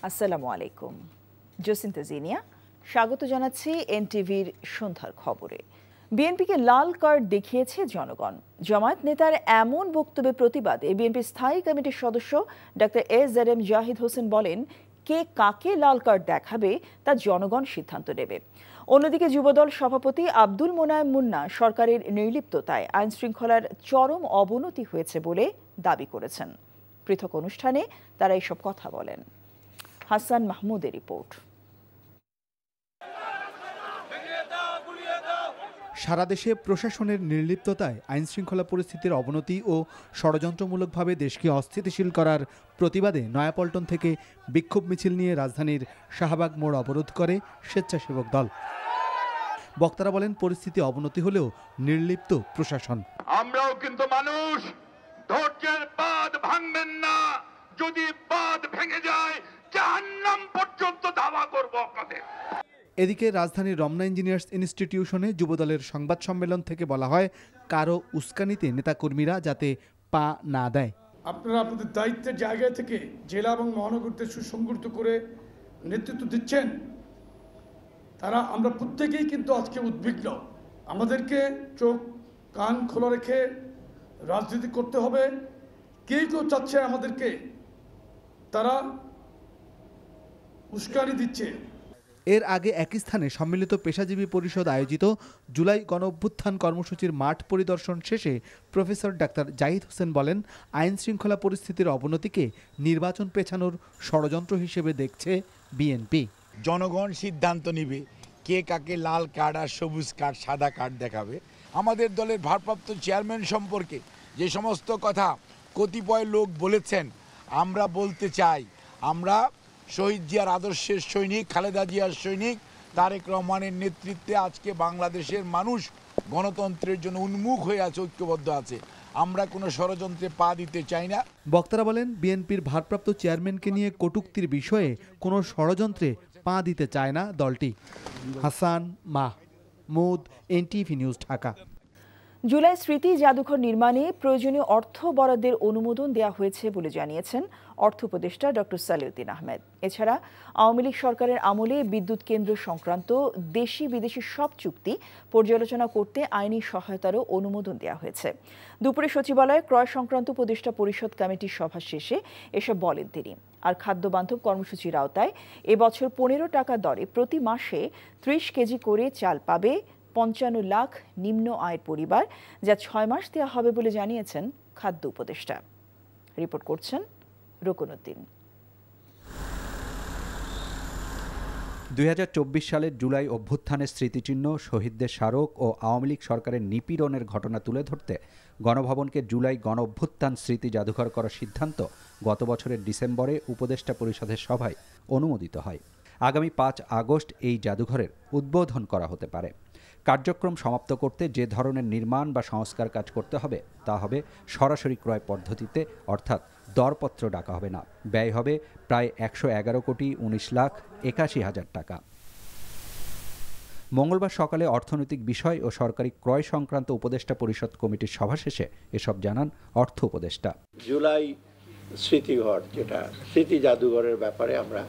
আসসালামু আলাইকুম। জসিন্তা জিনিয়া স্বাগত জানাচ্ছি এনটিভির সন্ধ্যার খবরে। বিএনপিকে লাল কার্ড দেখিয়েছে জনগণ। জামায়াত নেতার এমন বক্তব্যের প্রতিবাদে বিএনপির স্থায়ী কমিটির সদস্য ডক্টর এম জাহিদ হোসেন বলেন, কে কাকে লাল কার্ড দেখাবে তা জনগণ সিদ্ধান্ত নেবে। অন্যদিকে যুবদল সভাপতি আব্দুল মোনায়েম মুন্না সরকারের নির্লিপ্ততায় আইন শৃঙ্খলার চরম অবনতি হয়েছে বলে দাবি করেছেন। পৃথক অনুষ্ঠানে তারা এসব কথা বলেন। হাসান মাহমুদের রিপোর্ট। সারা দেশে প্রশাসনের নির্লিপ্ততায় আইন শৃঙ্খলা পরিস্থিতির অবনতি ও ষড়যন্ত্রমূলকভাবে দেশকে অস্থিতিশীল করার প্রতিবাদে নয়াপল্টন থেকে বিক্ষোভ মিছিল নিয়ে রাজধানীর শাহবাগ মোড় অবরোধ করে স্বেচ্ছাসেবক দল। বক্তারা বলেন, পরিস্থিতি অবনতি হলেও নির্লিপ্ত প্রশাসন। আমরাও কিন্তু মানুষ, ধৈর্যের বাঁধ ভাঙবেন না। যদি বাঁধ ভেঙে যায় জাহান্নাম পর্যন্ত দাওয়া করব আপনাদের। এদিকে রাজধানীর রমনা ইঞ্জিনিয়ার্স ইনস্টিটিউশনে যুবদলের সংবাদ সম্মেলন থেকে বলা হয়, কারো উস্কানিতে নেতাকর্মীরা যাতে পা না দেয়। আপনারা আপনাদের দায়িত্বের জায়গা থেকে জেলা এবং মহানগরীতে সুসংগঠিত করে নেতৃত্ব দিচ্ছেন, তারা আমরা প্রত্যেকেই কিন্তু আজকে উদ্বিগ্ন। আমাদেরকে চোখ কান খোলা রেখে রাজনীতি করতে হবে। কেউ কেউ চাচ্ছে আমাদেরকে, তারা উস্কানি দিচ্ছে। এর আগে একই স্থানে সম্মিলিত পেশাজীবী পরিষদ আয়োজিত জুলাই গণঅভ্যুত্থান কর্মসূচির মাঠ পরিদর্শন শেষে প্রফেসর ডাক্তার জাহিদ হোসেন বলেন, আইন শৃঙ্খলা পরিস্থিতির অবনতিকে নির্বাচন পেছানোর ষড়যন্ত্র হিসেবে দেখছে বিএনপি। জনগণ সিদ্ধান্ত নিবে কে কাকে লাল কার্ড আর সবুজ কার্ড সাদা কার্ড দেখাবে। আমাদের দলের ভারপ্রাপ্ত চেয়ারম্যান সম্পর্কে যে সমস্ত কথা কতিপয় লোক বলেছেন, আমরা বলতে চাই, আমরা শহীদ জিয়ার আদর্শের সৈনিক, খালেদা জিয়ার সৈনিক, তারেক রহমানের নেতৃত্বে আজকে বাংলাদেশের মানুষ গণতন্ত্রের জন্য উন্মুখ হয়ে আছে, ঐক্যবদ্ধ আছে। আমরা কোনো ষড়যন্ত্রে পা দিতে চাই না। বক্তারা বলেন, বিএনপির ভারপ্রাপ্ত চেয়ারম্যানকে নিয়ে কটূক্তির বিষয়ে কোনো ষড়যন্ত্রে পা দিতে চায় না দলটি। Hasan Mahmud, NTV news, Dhaka. জুলাই স্মৃতি জাদুঘর নির্মাণে প্রয়োজনীয় অর্থ বরাদ্দের অনুমোদন দেওয়া হয়েছে বলে জানিয়েছেন অর্থ উপদেষ্টা ডক্টর সালেউদ্দিন আহমেদ। এছাড়া আওয়ামী লীগ সরকারের আমলে বিদ্যুৎ কেন্দ্র সংক্রান্ত দেশি বিদেশি সব চুক্তি পর্যালোচনা করতে আইনি সহায়তারও অনুমোদন দেওয়া হয়েছে। দুপুরে সচিবালয়ে ক্রয় সংক্রান্ত উপদেষ্টা পরিষদ কমিটির সভা শেষে এসব বলেন তিনি। আর খাদ্য বান্ধব কর্মসূচির আওতায় এবছর 15 টাকা দরে প্রতি মাসে 30 কেজি করে চাল পাবে 55 লাখ নিম্ন আয়ের পরিবার, যা 6 মাস দেওয়া হবে বলে জানিয়েছেন খাদ্য উপদেষ্টা। রিপোর্ট করছেন রুকনুদ্দিন। 2024 সালের জুলাই অভ্যুত্থানের স্মৃতিচিহ্ন, শহীদদের স্মারক ও আওয়ামী লীগ সরকারের নিপীড়নের ঘটনা তুলে ধরতে গণভবনকে জুলাই গণ অভ্যুত্থান স্মৃতি জাদুঘর করার সিদ্ধান্ত গত বছরের ডিসেম্বরে উপদেষ্টা পরিষদের সভায় অনুমোদিত হয়। আগামী 5 আগস্ট এই জাদুঘরের উদ্বোধন করা হতে পারে। কার্যক্রম সমাপ্ত করতে যে ধরনের নির্মাণ বা সংস্কার কাজ করতে হবে তা হবে সরাসরি ক্রয় পদ্ধতিতে, অর্থাৎ দরপত্র ডাকা হবে না। ব্যয় হবে প্রায় 111,19,81,000 টাকা। মঙ্গলবার সকালে অর্থনৈতিক বিষয় ও সরকারি ক্রয় সংক্রান্ত উপদেষ্টা পরিষদ কমিটির সভা শেষে এসব জানান অর্থ উপদেষ্টা। জুলাই স্মৃতিঘর, যেটা স্মৃতি জাদুঘরের ব্যাপারে আমরা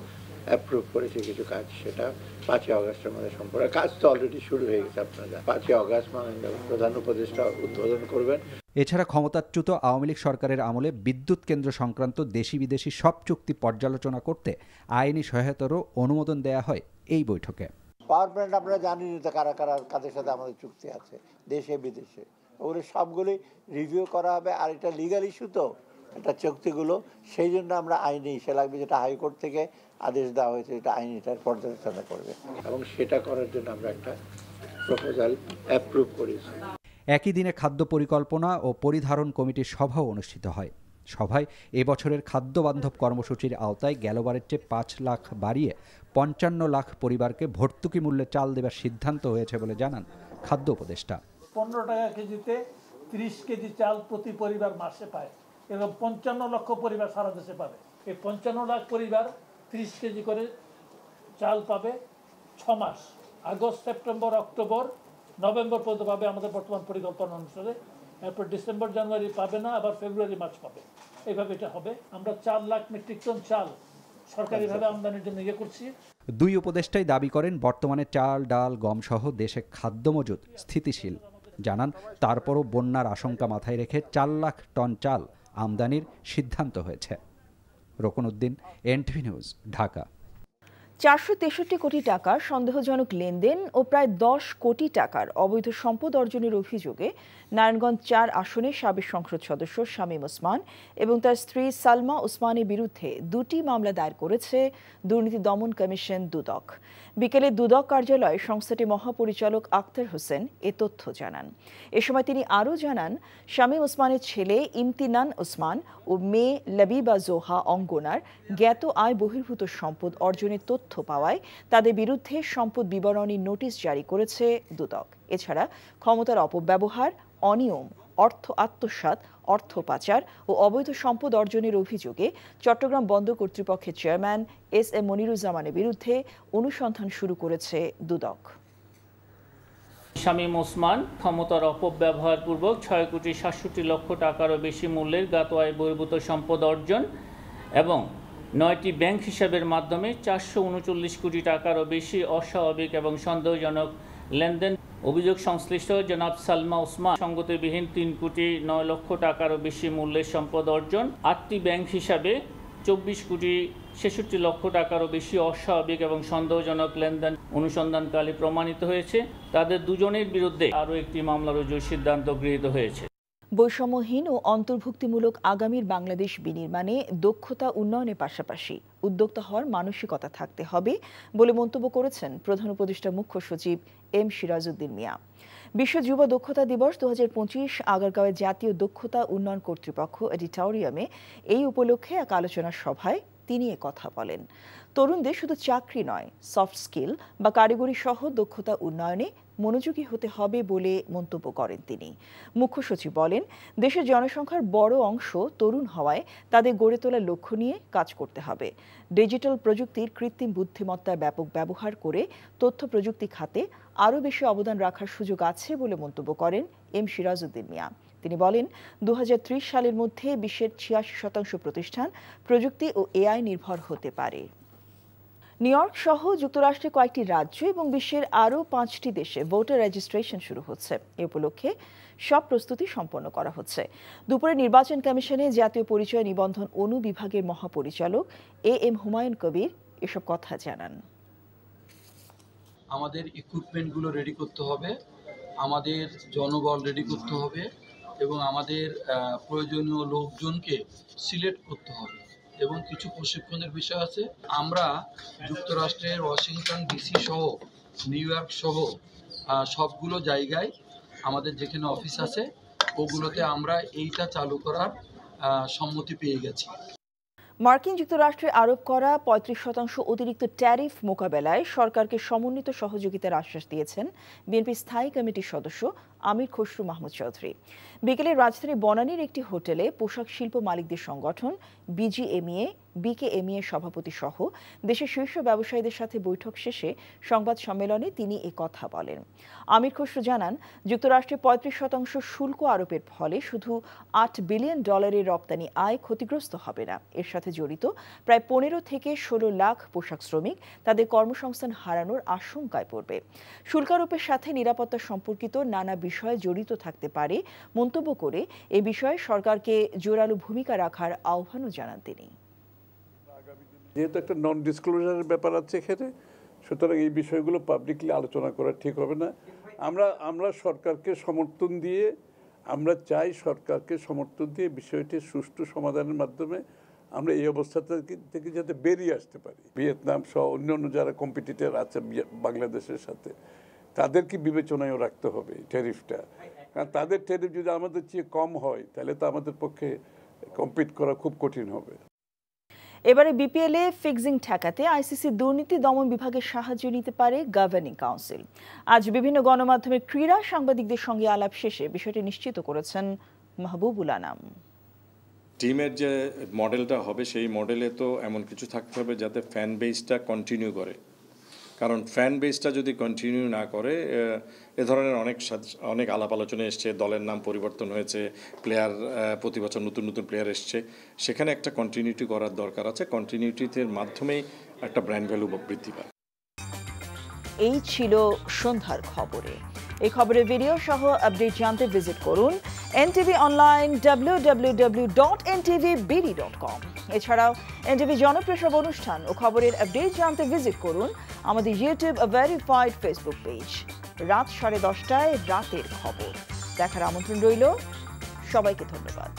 অ্যাপ্রুভ করেছি কিছু কাজ, সেটা 5 আগস্টের মধ্যে সম্পূর্ণ। কাজ তো অলরেডি শুরু হয়ে গেছে। আপনারা 5 আগস্ট মাননীয় প্রধান উপদেষ্টা উদ্বোধন করবেন। এছাড়া ক্ষমতাচ্যুত আওয়ামী লীগ সরকারের আমলে বিদ্যুৎ কেন্দ্র সংক্রান্ত দেশি বিদেশি সব চুক্তি পর্যালোচনা করতে আইনি সহায়তারও অনুমোদন দেয়া হয় এই বৈঠকে। পাওয়ার প্ল্যান্ট আপনারা জানেন তো কারা কারা কাদের সাথে আমাদের চুক্তি আছে দেশে বিদেশে, ওগুলো সবগুলি রিভিউ করা হবে। আর এটা লিগাল ইস্যু তো, এটা চুক্তিগুলো, সেই জন্য আমরা আইনি ইস্যু লাগবে, যেটা হাইকোর্ট থেকে আদেশ দেওয়া হয়েছে, এটা আইন এটার পর্যালোচনা করবে এবং সেটা করার জন্য আমরা একটা প্রপোজাল অ্যাপ্রুভ করেছি। একই দিনে খাদ্য পরিকল্পনা ও পরিধারণ কমিটির সভাও অনুষ্ঠিত হয়। সভায় এবছরের খাদ্য বান্ধব কর্মসূচির আওতায় গেলবারের চেয়ে 5 লাখ বাড়িয়ে 55 লাখ পরিবারকে ভর্তুকি মূল্যে চাল দেওয়ার সিদ্ধান্ত হয়েছে বলে জানান খাদ্য উপদেষ্টা। 15 টাকা কেজিতে 30 কেজি চাল প্রতি পরিবার মাসে পায় এবং 55 লক্ষ পরিবার সারা দেশে পাবে। এই 55 লাখ পরিবার 30 কেজি করে চাল পাবে 6 মাস, আগস্ট, সেপ্টেম্বর, অক্টোবর, নভেম্বর পর্যন্ত পাবে আমাদের বর্তমান পরিকল্পনা অনুসারে। এরপর ডিসেম্বর, জানুয়ারি পাবে না, আবার ফেব্রুয়ারি, মার্চ পাবে। এইভাবে এটা হবে। আমরা 4 লাখ মেট্রিক টন চাল সরকারিভাবে আমদানির জন্য করছি। দুই উপদেষ্টাই দাবি করেন বর্তমানে চাল, ডাল, গম সহ দেশে খাদ্য মজুদ স্থিতিশীল। জানান তারপরও বন্যার আশঙ্কা মাথায় রেখে 4 লাখ টন চাল আমদানির সিদ্ধান্ত হয়েছে। Rokonuddin, NTV news, Dhaka. 463 কোটি টাকার সন্দেহজনক লেনদেন ও প্রায় 10 কোটি টাকার অবৈধ সম্পদ অর্জনের অভিযোগে নারায়ণগঞ্জ 4 আসনের সাবেক সংসদ সদস্য শামীম ওসমান এবং তার স্ত্রী সালমা ওসমানের বিরুদ্ধে 2টি মামলা দায়ের করেছে দুর্নীতি দমন কমিশন দুদক। বিকেলে দুদক কার্যালয়ে সংস্থাটির মহাপরিচালক আক্তার হোসেন এ তথ্য জানান। এ সময় তিনি আরও জানান, শামীম ওসমানের ছেলে ইমতিনান ওসমান ও মেয়ে লাবিবা জোহা অঙ্গনার জ্ঞাত আয় বহির্ভূত সম্পদ অর্জনের তথ্য পাওয়ায় তাদের বিরুদ্ধে সম্পদ বিবরণী নোটিশ জারি করেছে দুদক। এছাড়া ক্ষমতার অপব্যবহার, অনিয়ম, অর্থ আত্মসাৎ, অর্থ পাচার ও অবৈধ সম্পদ অর্জনের অভিযোগে চট্টগ্রাম বন্দর কর্তৃপক্ষের চেয়ারম্যান এস.এম. মনিরুজ্জামানের বিরুদ্ধে অনুসন্ধান শুরু করেছে দুদক। শামীম ওসমান ক্ষমতার অপব্যবহার পূর্বক 6,67,00,000 টাকারও বেশি মূল্যের জ্ঞাত আয় বহির্ভূত সম্পদ অর্জন এবং 9টি ব্যাংক হিসাবের মাধ্যমে 439 কোটি টাকারও বেশি অস্বাভাবিক এবং সন্দেহজনক লেনদেন। অভিযোগ সংশ্লিষ্ট জনাব সালমা ওসমান সঙ্গতিবিহীন 3,09,00,000 টাকারও বেশি মূল্যের সম্পদ অর্জন, 8টি ব্যাংক হিসাবে 24,66,00,000 টাকারও বেশি অস্বাভাবিক এবং সন্দেহজনক লেনদেন অনুসন্ধানকালে প্রমাণিত হয়েছে। তাদের দুজনের বিরুদ্ধে আরও একটি মামলা রুজুর সিদ্ধান্ত গৃহীত হয়েছে। বৈষম্যহীন ও অন্তর্ভুক্তিমূলক আগামীর বাংলাদেশ বিনির্মাণে দক্ষতা উন্নয়নের পাশাপাশি উদ্যোক্তা হওয়ার মানসিকতা থাকতে হবে বলে মন্তব্য করেছেন প্রধান উপদেষ্টা মুখ্য সচিব এম সিরাজউদ্দিন মিয়া। বিশ্ব যুব দক্ষতা দিবস 2025 আগারগাঁওয়ে জাতীয় দক্ষতা উন্নয়ন কর্তৃপক্ষ অডিটোরিয়ামে এই উপলক্ষে এক আলোচনা সভায় তিনি কথা বলেন। তরুণদের শুধু চাকরি নয়, সফট স্কিল বা কারিগরি সহ দক্ষতা উন্নয়নে মনোযোগী হতে হবে বলে মন্তব্য করেন তিনি। মুখ্য সচিব বলেন, দেশের জনসংখ্যার বড় অংশ তরুণ হওয়ায় তাদের গড়ে তোলার লক্ষ্য নিয়ে কাজ করতে হবে। ডিজিটাল প্রযুক্তির কৃত্রিম বুদ্ধিমত্তার ব্যাপক ব্যবহার করে তথ্য প্রযুক্তি খাতে আরও বেশি অবদান রাখার সুযোগ আছে বলে মন্তব্য করেন এম সিরাজউদ্দিন মিয়া। তিনি বলেন, 2030 সালের মধ্যে বিশ্বের 86% প্রতিষ্ঠান প্রযুক্তি ও এআই নির্ভর হতে পারে। নিউ ইয়র্ক সহ যুক্তরাষ্ট্রের কয়েকটি রাজ্য এবং বিশ্বের আরও 5টি দেশে ভোটার রেজিস্ট্রেশন শুরু হচ্ছে। এ উপলক্ষে সব প্রস্তুতি সম্পন্ন করা হচ্ছে। দুপুরে নির্বাচন কমিশনে জাতীয় পরিচয় নিবন্ধন অনুবিভাগের মহাপরিচালক এ.এম. হুমায়ুন কবির এসব কথা জানান। আমাদের ইকুইপমেন্টগুলো রেডি করতে হবে, আমাদের জনবল রেডি করতে হবে এবং আমাদের প্রয়োজনীয় লোকজনকে সিলেক্ট করতে হবে এবং কিছু প্রশিক্ষণের বিষয় আছে। আমরা যুক্তরাষ্ট্রের ওয়াশিংটন ডিসি সহ নিউ ইয়র্ক সহ সবগুলো জায়গায় আমাদের যেখানে অফিস আছে ওগুলোতে আমরা এইটা চালু করার সম্মতি পেয়ে গেছি। মার্কিন যুক্তরাষ্ট্রের আরোপ করা 35% অতিরিক্ত ট্যারিফ মোকাবেলায় সরকারকে সমন্বিত সহযোগিতার আশ্বাস দিয়েছেন বিএনপি স্থায়ী কমিটির সদস্য আমির খসরু মাহমুদ চৌধুরী। বিকেলে রাজধানীর বনানীর একটি হোটেলে পোশাক শিল্প মালিকদের সংগঠন বিজিএমইএ, বিকেএমইএ সভাপতি সহ দেশের শীর্ষ ব্যবসায়ীদের সাথে বৈঠক শেষে সংবাদ সম্মেলনে তিনি এ কথা বলেন। আমির খসরু জানান, যুক্তরাষ্ট্রের 35% শুল্ক আরোপের ফলে শুধু $8 বিলিয়ন রপ্তানি আয় ক্ষতিগ্রস্ত হবে না, এর সাথে জড়িত প্রায় 15 থেকে 16 লাখ পোশাক শ্রমিক তাদের কর্মসংস্থান হারানোর আশঙ্কায় পড়বে। শুল্কারোপের সাথে নিরাপত্তা সম্পর্কিত নানা বিষয়ে জড়িত থাকতে পারে মন্তব্য করে এ বিষয়ে সরকারকে জোরালো ভূমিকা রাখার আহ্বানও জানান তিনি। যেহেতু একটা নন ডিসক্লোজারের ব্যাপার আছে এখানে, সুতরাং এই বিষয়গুলো পাবলিকলি আলোচনা করা ঠিক হবে না। আমরা সরকারকে সমর্থন দিয়ে, আমরা চাই সরকারকে সমর্থন দিয়ে বিষয়টি সুষ্ঠু সমাধানের মাধ্যমে আমরা এই অবস্থা থেকে যাতে বেরিয়ে আসতে পারি। ভিয়েতনাম সহ অন্যান্য যারা কম্পিটিটর আছে বাংলাদেশের সাথে, তাদেরকে বিবেচনায়ও রাখতে হবে ট্যারিফটা, কারণ তাদের ট্যারিফ যদি আমাদের চেয়ে কম হয় তাহলে তো আমাদের পক্ষে কম্পিট করা খুব কঠিন হবে। এবারে বিপিএল এ ফিক্সিং ঠেকাতে আইসিসি দুর্নীতি দমন বিভাগের সাহায্য নিতে পারে গভর্নিং কাউন্সিল। আজ বিভিন্ন গণমাধ্যমের ক্রীড়া সাংবাদিকদের সঙ্গে আলাপ শেষে বিষয়টি নিশ্চিত করেছেন মাহবুবুল আনাম। টিমের যে মডেলটা হবে সেই মডেলে তো এমন কিছু থাকতে হবে যাতে ফ্যান বেসটা কন্টিনিউ করে, কারণ ফ্যান বেসটা যদি কন্টিনিউ না করে, এ ধরনের অনেক আলাপ আলোচনা এসছে, দলের নাম পরিবর্তন হয়েছে, প্লেয়ার প্রতি বছর নতুন নতুন প্লেয়ার এসছে, সেখানে একটা কন্টিনিউটি করার দরকার আছে। কন্টিনিউটির মাধ্যমেই একটা ব্র্যান্ড ভ্যালু বৃদ্ধি পায়। এই ছিল সন্ধ্যার খবরে। এই খবরের ভিডিও সহ আপডেট জানতে ভিজিট করুন NTV অনলাইন www.ntvbd.com। এছাড়াও NTV জনপ্রিয় সব অনুষ্ঠান ও খবরের আপডেট জানতে ভিজিট করুন আমাদের ইউটিউব ভেরিফাইড ফেসবুক পেজ। রাত 10:30টায় রাতের খবর দেখার আমন্ত্রণ রইল। সবাইকে ধন্যবাদ।